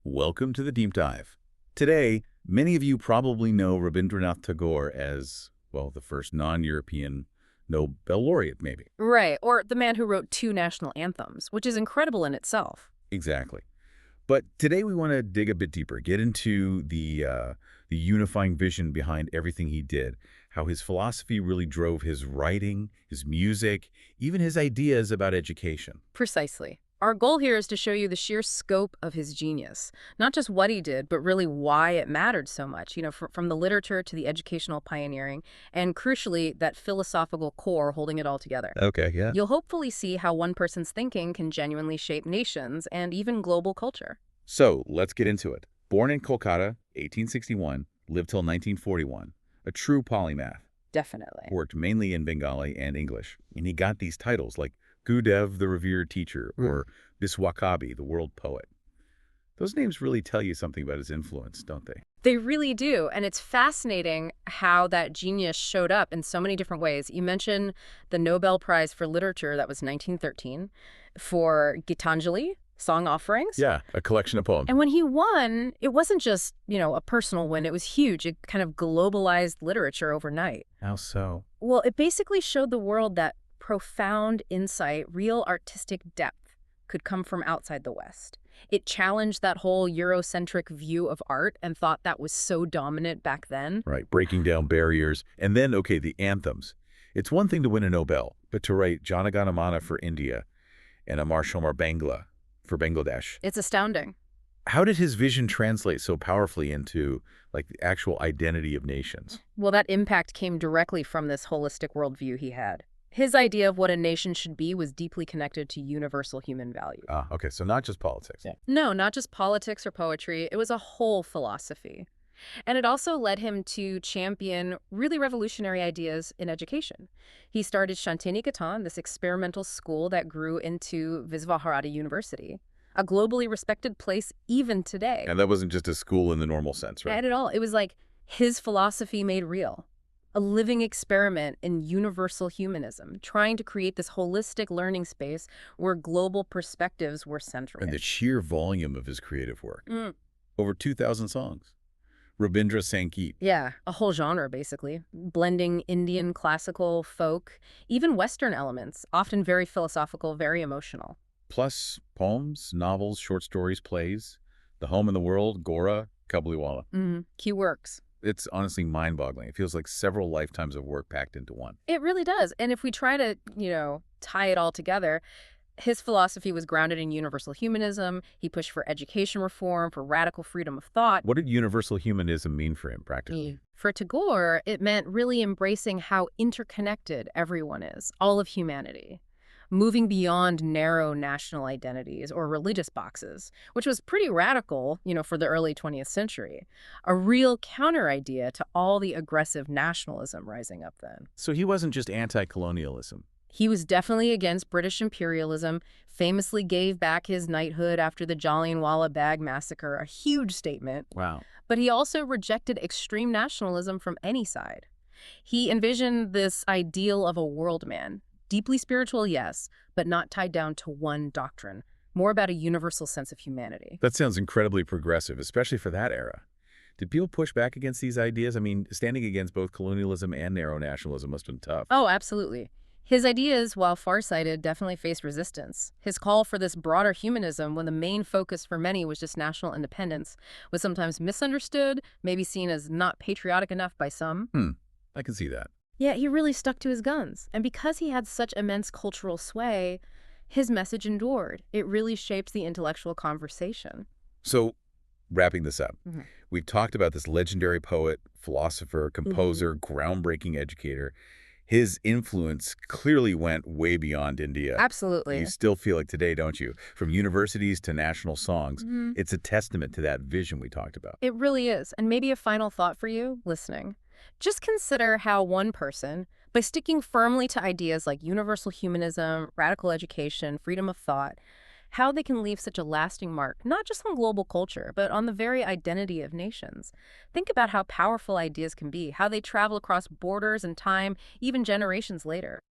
Welcome to the Deep Dive. Today, many of you probably know Rabindranath Tagore as, well, the first non-European Nobel laureate, maybe. Right, or the man who wrote two national anthems, which is incredible in itself. Exactly. But today we want to dig a bit deeper, get into the unifying vision behind everything he did, how his philosophy really drove his writing, his music, even his ideas about education. Precisely. Our goal here is to show you the sheer scope of his genius. Not just what he did, but really why it mattered so much, from the literature to the educational pioneering, and crucially, that philosophical core holding it all together. Okay, yeah. You'll hopefully see how one person's thinking can genuinely shape nations and even global culture. So let's get into it. Born in Kolkata, 1861, lived till 1941, a true polymath. Definitely. Worked mainly in Bengali and English, and he got these titles like Gurudev, the revered teacher, or Biswakabi, the world poet. Those names really tell you something about his influence, don't they? They really do, and it's fascinating how that genius showed up in so many different ways. You mentioned the Nobel Prize for Literature, that was 1913, for Gitanjali, song offerings. Yeah, a collection of poems. And when he won, it wasn't just, a personal win. It was huge. It kind of globalized literature overnight. How so? Well, it basically showed the world that profound insight, real artistic depth, could come from outside the West. It challenged that whole Eurocentric view of art and thought that was so dominant back then. Right, breaking down barriers. And then, okay, the anthems. It's one thing to win a Nobel, but to write Jana Gana Mana for India and Amar Shomar Bangla for Bangladesh. It's astounding. How did his vision translate so powerfully into, like, the actual identity of nations? Well, that impact came directly from this holistic worldview he had. His idea of what a nation should be was deeply connected to universal human values. Okay, so not just politics. Yeah. No, not just politics or poetry. It was a whole philosophy. And it also led him to champion really revolutionary ideas in education. He started Shantiniketan, this experimental school that grew into Visvaharati University, a globally respected place even today. And that wasn't just a school in the normal sense, right? Not at all. It was like his philosophy made real. A living experiment in universal humanism, trying to create this holistic learning space where global perspectives were central. And the sheer volume of his creative work. Over 2,000 songs. Rabindra Sangeet. Yeah, a whole genre, basically. Blending Indian, classical, folk, even Western elements, often very philosophical, very emotional. Plus poems, novels, short stories, plays. The Home in the World, Gora, Kabliwala. Key works. It's honestly mind-boggling. It feels like several lifetimes of work packed into one. It really does. And if we try to, tie it all together, his philosophy was grounded in universal humanism. He pushed for education reform, for radical freedom of thought. What did universal humanism mean for him, practically? For Tagore, it meant really embracing how interconnected everyone is, all of humanity. Moving beyond narrow national identities or religious boxes, which was pretty radical, for the early 20th century. A real counter-idea to all the aggressive nationalism rising up then. So he wasn't just anti-colonialism. He was definitely against British imperialism, famously gave back his knighthood after the Jallianwala Bagh massacre, a huge statement. Wow. But he also rejected extreme nationalism from any side. He envisioned this ideal of a world man. Deeply spiritual, yes, but not tied down to one doctrine. More about a universal sense of humanity. That sounds incredibly progressive, especially for that era. Did people push back against these ideas? I mean, standing against both colonialism and narrow nationalism must have been tough. Oh, absolutely. His ideas, while far-sighted, definitely faced resistance. His call for this broader humanism, when the main focus for many was just national independence, was sometimes misunderstood, maybe seen as not patriotic enough by some. I can see that. Yeah, he really stuck to his guns. And because he had such immense cultural sway, his message endured. It really shaped the intellectual conversation. So, wrapping this up, we've talked about this legendary poet, philosopher, composer, groundbreaking educator. His influence clearly went way beyond India. Absolutely. You still feel like today, don't you? From universities to national songs. It's a testament to that vision we talked about. It really is. And maybe a final thought for you listening. Just consider how one person, by sticking firmly to ideas like universal humanism, radical education, freedom of thought, how they can leave such a lasting mark, not just on global culture, but on the very identity of nations. Think about how powerful ideas can be, how they travel across borders and time, even generations later.